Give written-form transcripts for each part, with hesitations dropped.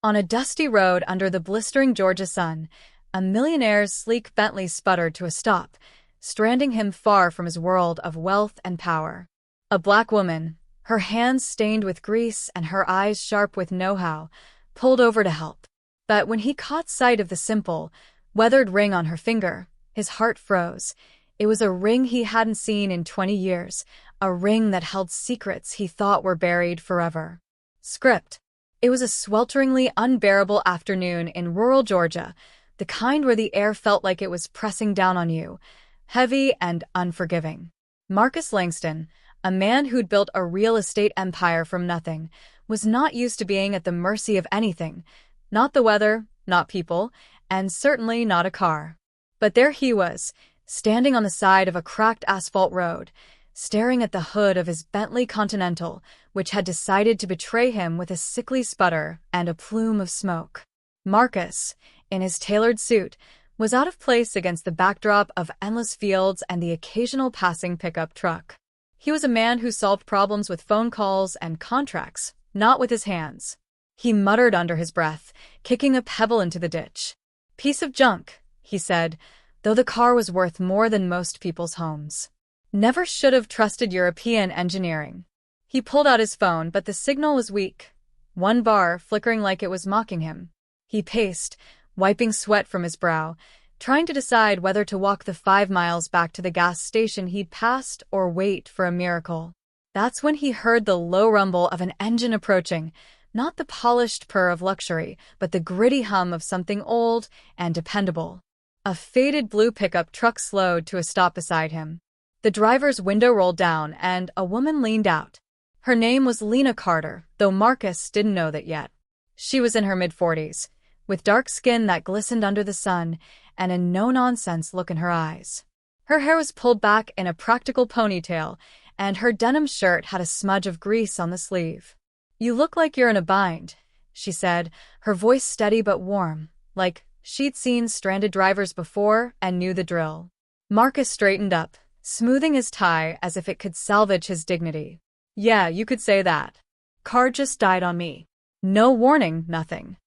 On a dusty road under the blistering Georgia sun, a millionaire's sleek Bentley sputtered to a stop, stranding him far from his world of wealth and power. A black woman, her hands stained with grease and her eyes sharp with know-how, pulled over to help. But when he caught sight of the simple, weathered ring on her finger, his heart froze. It was a ring he hadn't seen in 20 years, a ring that held secrets he thought were buried forever. Script. It was a swelteringly unbearable afternoon in rural Georgia, the kind where the air felt like it was pressing down on you, heavy and unforgiving. Marcus Langston, a man who'd built a real estate empire from nothing, was not used to being at the mercy of anything, not the weather, not people, and certainly not a car. But there he was, standing on the side of a cracked asphalt road, staring at the hood of his Bentley Continental, which had decided to betray him with a sickly sputter and a plume of smoke. Marcus, in his tailored suit, was out of place against the backdrop of endless fields and the occasional passing pickup truck. He was a man who solved problems with phone calls and contracts, not with his hands. He muttered under his breath, kicking a pebble into the ditch. "Piece of junk," he said, though the car was worth more than most people's homes. Never should have trusted European engineering. He pulled out his phone, but the signal was weak, one bar flickering like it was mocking him. He paced, wiping sweat from his brow, trying to decide whether to walk the 5 miles back to the gas station he'd passed or wait for a miracle. That's when he heard the low rumble of an engine approaching, not the polished purr of luxury, but the gritty hum of something old and dependable. A faded blue pickup truck slowed to a stop beside him. The driver's window rolled down, and a woman leaned out. Her name was Lena Carter, though Marcus didn't know that yet. She was in her mid-40s, with dark skin that glistened under the sun and a no-nonsense look in her eyes. Her hair was pulled back in a practical ponytail, and her denim shirt had a smudge of grease on the sleeve. "You look like you're in a bind," she said, her voice steady but warm, like she'd seen stranded drivers before and knew the drill. Marcus straightened up, smoothing his tie as if it could salvage his dignity. "Yeah, you could say that. Car just died on me. No warning, nothing."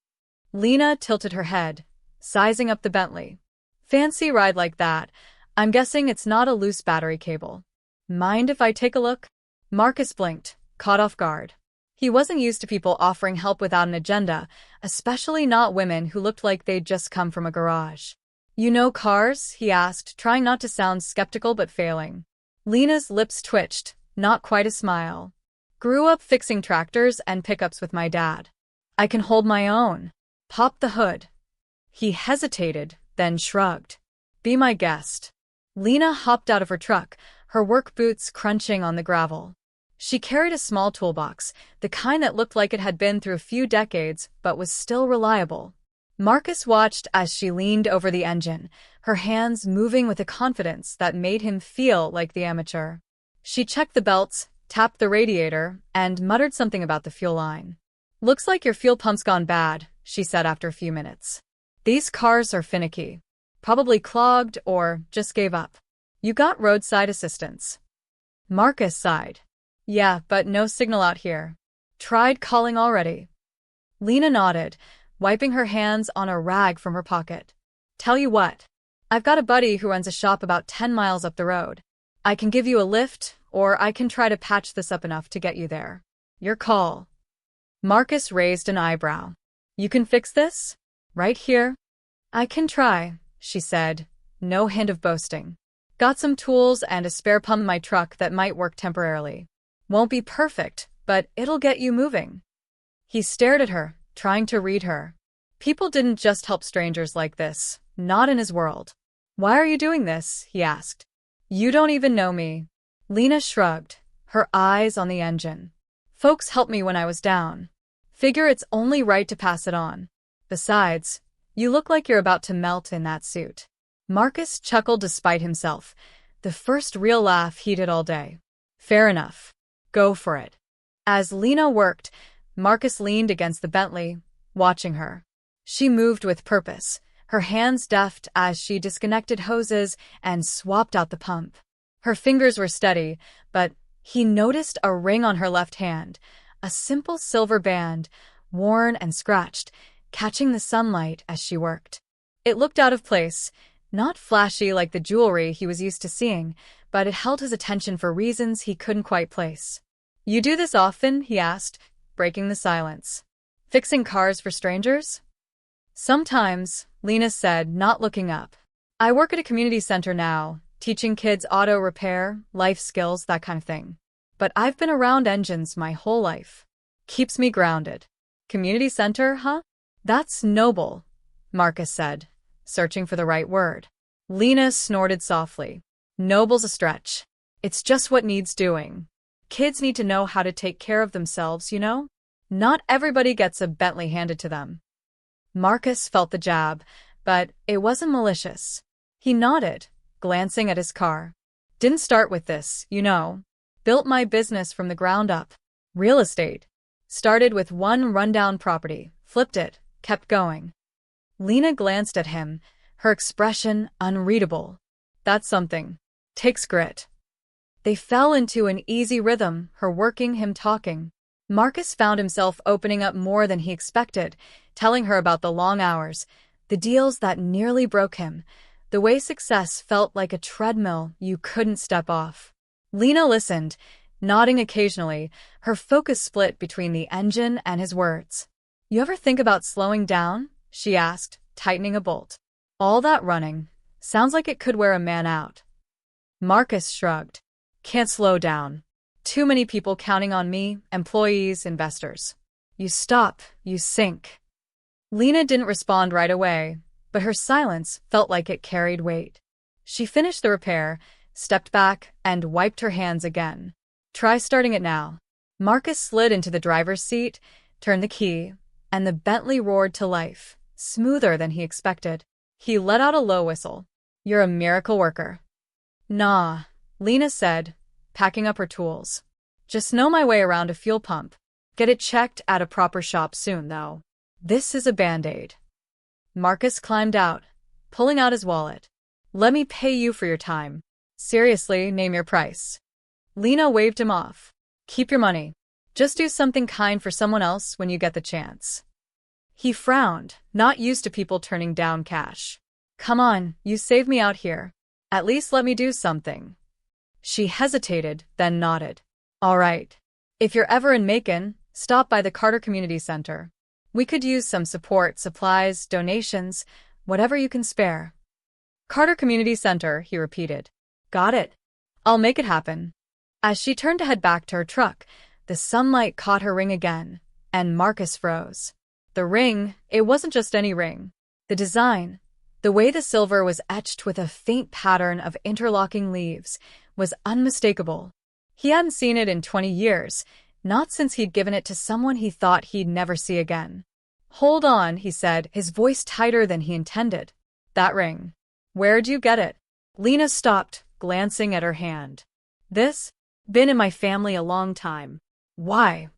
Lena tilted her head, sizing up the Bentley. "Fancy ride like that. I'm guessing it's not a loose battery cable. Mind if I take a look?" Marcus blinked, caught off guard. He wasn't used to people offering help without an agenda, especially not women who looked like they'd just come from a garage. "You know cars?" he asked, trying not to sound skeptical but failing. Lena's lips twitched, not quite a smile. "Grew up fixing tractors and pickups with my dad. I can hold my own." "Pop the hood." He hesitated, then shrugged. "Be my guest." Lena hopped out of her truck, her work boots crunching on the gravel. She carried a small toolbox, the kind that looked like it had been through a few decades but was still reliable. Marcus watched as she leaned over the engine, her hands moving with a confidence that made him feel like the amateur. She checked the belts, tapped the radiator, and muttered something about the fuel line. "Looks like your fuel pump's gone bad," she said after a few minutes. "These cars are finicky. Probably clogged or just gave up. You got roadside assistance?" Marcus sighed. "Yeah, but no signal out here. Tried calling already." Lena nodded, wiping her hands on a rag from her pocket. "Tell you what. I've got a buddy who runs a shop about 10 miles up the road. I can give you a lift, or I can try to patch this up enough to get you there. Your call." Marcus raised an eyebrow. "You can fix this? Right here?" "I can try," she said, no hint of boasting. "Got some tools and a spare pump in my truck that might work temporarily. Won't be perfect, but it'll get you moving." He stared at her, trying to read her. People didn't just help strangers like this, not in his world. "Why are you doing this?" he asked. "You don't even know me." Lena shrugged, her eyes on the engine. "Folks helped me when I was down. Figure it's only right to pass it on. Besides, you look like you're about to melt in that suit." Marcus chuckled despite himself, the first real laugh he did all day. "Fair enough. Go for it." As Lena worked, Marcus leaned against the Bentley, watching her. She moved with purpose, her hands deft as she disconnected hoses and swapped out the pump. Her fingers were steady, but he noticed a ring on her left hand, a simple silver band, worn and scratched, catching the sunlight as she worked. It looked out of place, not flashy like the jewelry he was used to seeing, but it held his attention for reasons he couldn't quite place. "You do this often?" he asked, breaking the silence. "Fixing cars for strangers?" "Sometimes," Lena said, not looking up. "I work at a community center now, teaching kids auto repair, life skills, that kind of thing. But I've been around engines my whole life. Keeps me grounded." "Community center, huh? That's noble," Marcus said, searching for the right word. Lena snorted softly. "Noble's a stretch. It's just what needs doing. Kids need to know how to take care of themselves, you know? Not everybody gets a Bentley handed to them." Marcus felt the jab, but it wasn't malicious. He nodded, glancing at his car. "Didn't start with this, you know. Built my business from the ground up. Real estate. Started with one rundown property, flipped it, kept going." Lena glanced at him, her expression unreadable. "That's something. Takes grit." They fell into an easy rhythm, her working, him talking. Marcus found himself opening up more than he expected, telling her about the long hours, the deals that nearly broke him, the way success felt like a treadmill you couldn't step off. Lena listened, nodding occasionally, her focus split between the engine and his words. "You ever think about slowing down?" she asked, tightening a bolt. "All that running. Sounds like it could wear a man out." Marcus shrugged. "Can't slow down. Too many people counting on me, employees, investors. You stop, you sink." Lena didn't respond right away, but her silence felt like it carried weight. She finished the repair, stepped back, and wiped her hands again. "Try starting it now." Marcus slid into the driver's seat, turned the key, and the Bentley roared to life, smoother than he expected. He let out a low whistle. "You're a miracle worker." "Nah," Lena said, packing up her tools. "Just know my way around a fuel pump. Get it checked at a proper shop soon, though. This is a Band-Aid." Marcus climbed out, pulling out his wallet. "Let me pay you for your time. Seriously, name your price." Lena waved him off. "Keep your money. Just do something kind for someone else when you get the chance." He frowned, not used to people turning down cash. "Come on, you saved me out here. At least let me do something." She hesitated, then nodded. "All right. If you're ever in Macon, stop by the Carter Community Center. We could use some support, supplies, donations, whatever you can spare." "Carter Community Center," he repeated. "Got it. I'll make it happen." As she turned to head back to her truck, the sunlight caught her ring again, and Marcus froze. The ring, it wasn't just any ring. The design, the way the silver was etched with a faint pattern of interlocking leaves, was unmistakable. He hadn't seen it in 20 years, not since he'd given it to someone he thought he'd never see again. "Hold on," he said, his voice tighter than he intended. "That ring. Where'd you get it?" Lena stopped, glancing at her hand. "This? Been in my family a long time." "Why?"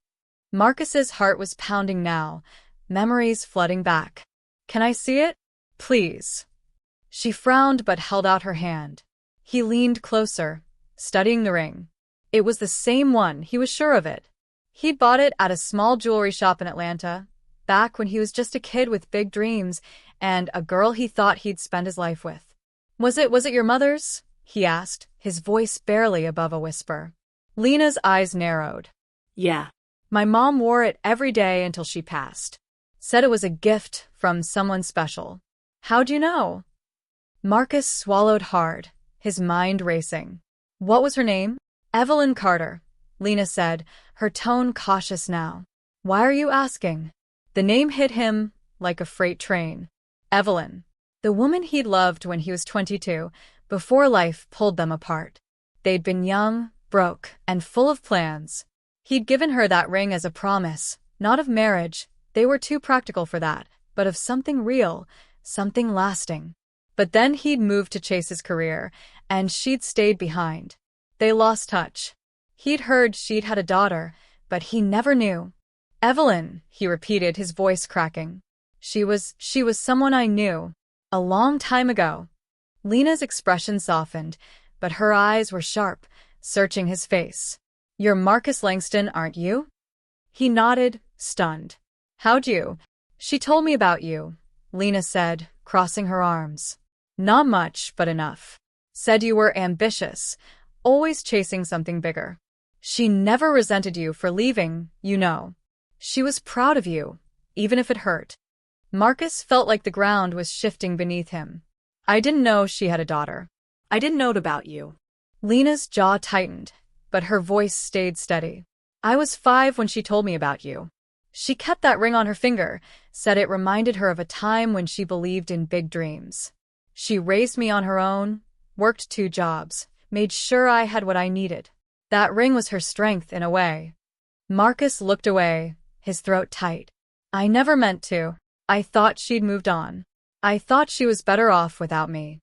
Marcus's heart was pounding now, memories flooding back. "Can I see it? Please." She frowned but held out her hand. He leaned closer, studying the ring. It was the same one, he was sure of it. He'd bought it at a small jewelry shop in Atlanta, back when he was just a kid with big dreams and a girl he thought he'd spend his life with. Was it your mother's?" he asked, his voice barely above a whisper. Lena's eyes narrowed. "Yeah. My mom wore it every day until she passed. Said it was a gift from someone special." "How'd you know?" Marcus swallowed hard, his mind racing. "What was her name?" "Evelyn Carter," Lena said, her tone cautious now. "Why are you asking?" The name hit him like a freight train. Evelyn. The woman he'd loved when he was 22, before life pulled them apart. They'd been young, broke, and full of plans. He'd given her that ring as a promise, not of marriage, they were too practical for that, but of something real, something lasting. But then he'd moved to chase his career, and she'd stayed behind. They lost touch. He'd heard she'd had a daughter, but he never knew. "Evelyn," he repeated, his voice cracking. She was someone I knew. A long time ago." Lena's expression softened, but her eyes were sharp, searching his face. "You're Marcus Langston, aren't you?" He nodded, stunned. How'd you? She told me about you, Lena said, crossing her arms. Not much, but enough. Said you were ambitious, always chasing something bigger. She never resented you for leaving, you know. She was proud of you, even if it hurt. Marcus felt like the ground was shifting beneath him. I didn't know she had a daughter. I didn't know about you. Lena's jaw tightened, but her voice stayed steady. I was 5 when she told me about you. She kept that ring on her finger, said it reminded her of a time when she believed in big dreams. She raised me on her own, worked 2 jobs, made sure I had what I needed. That ring was her strength in a way. Marcus looked away, his throat tight. I never meant to. I thought she'd moved on. I thought she was better off without me.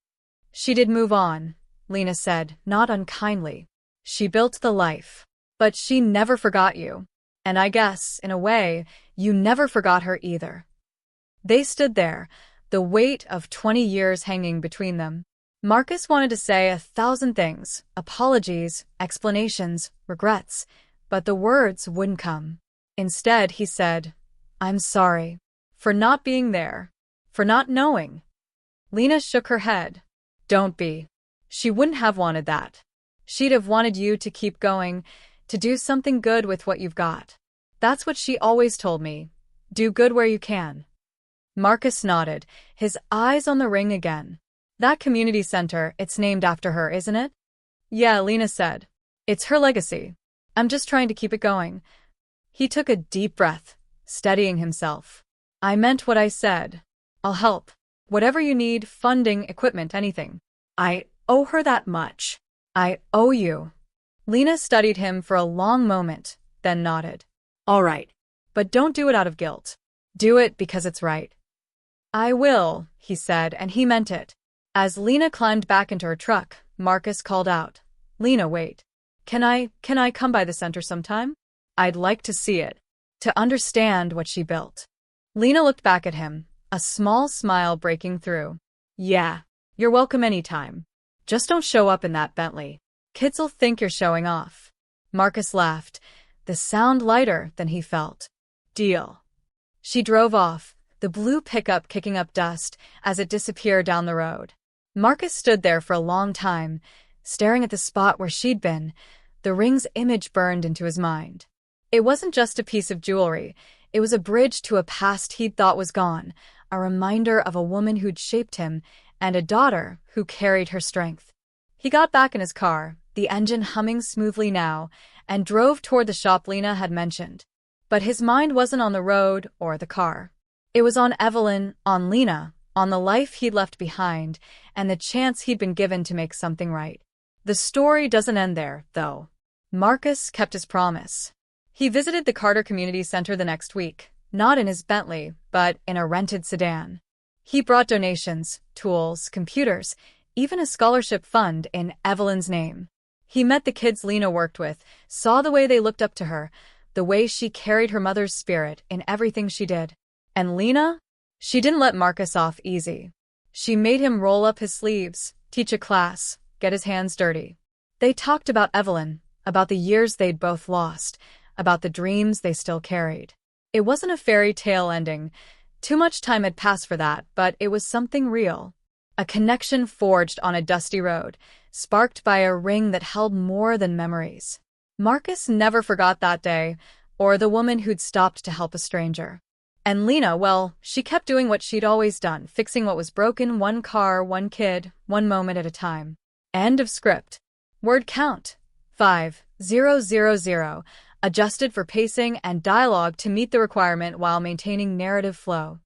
She did move on, Lena said, not unkindly. She built the life. But she never forgot you. And I guess, in a way, you never forgot her either. They stood there, the weight of 20 years hanging between them. Marcus wanted to say 1,000 things, apologies, explanations, regrets, but the words wouldn't come. Instead, he said, I'm sorry. For not being there. For not knowing. Lena shook her head. Don't be. She wouldn't have wanted that. She'd have wanted you to keep going, to do something good with what you've got. That's what she always told me. Do good where you can. Marcus nodded, his eyes on the ring again. That community center, it's named after her, isn't it? Yeah, Lena said. It's her legacy. I'm just trying to keep it going. He took a deep breath, steadying himself. I meant what I said. I'll help. Whatever you need, funding, equipment, anything. I owe her that much. I owe you. Lena studied him for a long moment, then nodded. All right. But don't do it out of guilt. Do it because it's right. I will, he said, and he meant it. As Lena climbed back into her truck, Marcus called out. Lena, wait. Can I come by the center sometime? I'd like to see it. To understand what she built. Lena looked back at him, a small smile breaking through. Yeah, you're welcome anytime. Just don't show up in that Bentley. Kids'll think you're showing off. Marcus laughed, the sound lighter than he felt. Deal. She drove off, the blue pickup kicking up dust as it disappeared down the road. Marcus stood there for a long time, staring at the spot where she'd been, the ring's image burned into his mind. It wasn't just a piece of jewelry, it was a bridge to a past he'd thought was gone, a reminder of a woman who'd shaped him, and a daughter who carried her strength. He got back in his car, the engine humming smoothly now, and drove toward the shop Lena had mentioned. But his mind wasn't on the road or the car. It was on Evelyn, on Lena, on the life he'd left behind, and the chance he'd been given to make something right. The story doesn't end there, though. Marcus kept his promise. He visited the Carter Community Center the next week, not in his Bentley, but in a rented sedan. He brought donations, tools, computers, even a scholarship fund in Evelyn's name. He met the kids Lena worked with, saw the way they looked up to her, the way she carried her mother's spirit in everything she did. And Lena? She didn't let Marcus off easy. She made him roll up his sleeves, teach a class, get his hands dirty. They talked about Evelyn, about the years they'd both lost, about the dreams they still carried. It wasn't a fairy tale ending. Too much time had passed for that, but it was something real. A connection forged on a dusty road, sparked by a ring that held more than memories. Marcus never forgot that day, or the woman who'd stopped to help a stranger. And Lena, well, she kept doing what she'd always done, fixing what was broken, one car, one kid, one moment at a time. End of script. Word count. 5000, adjusted for pacing and dialogue to meet the requirement while maintaining narrative flow.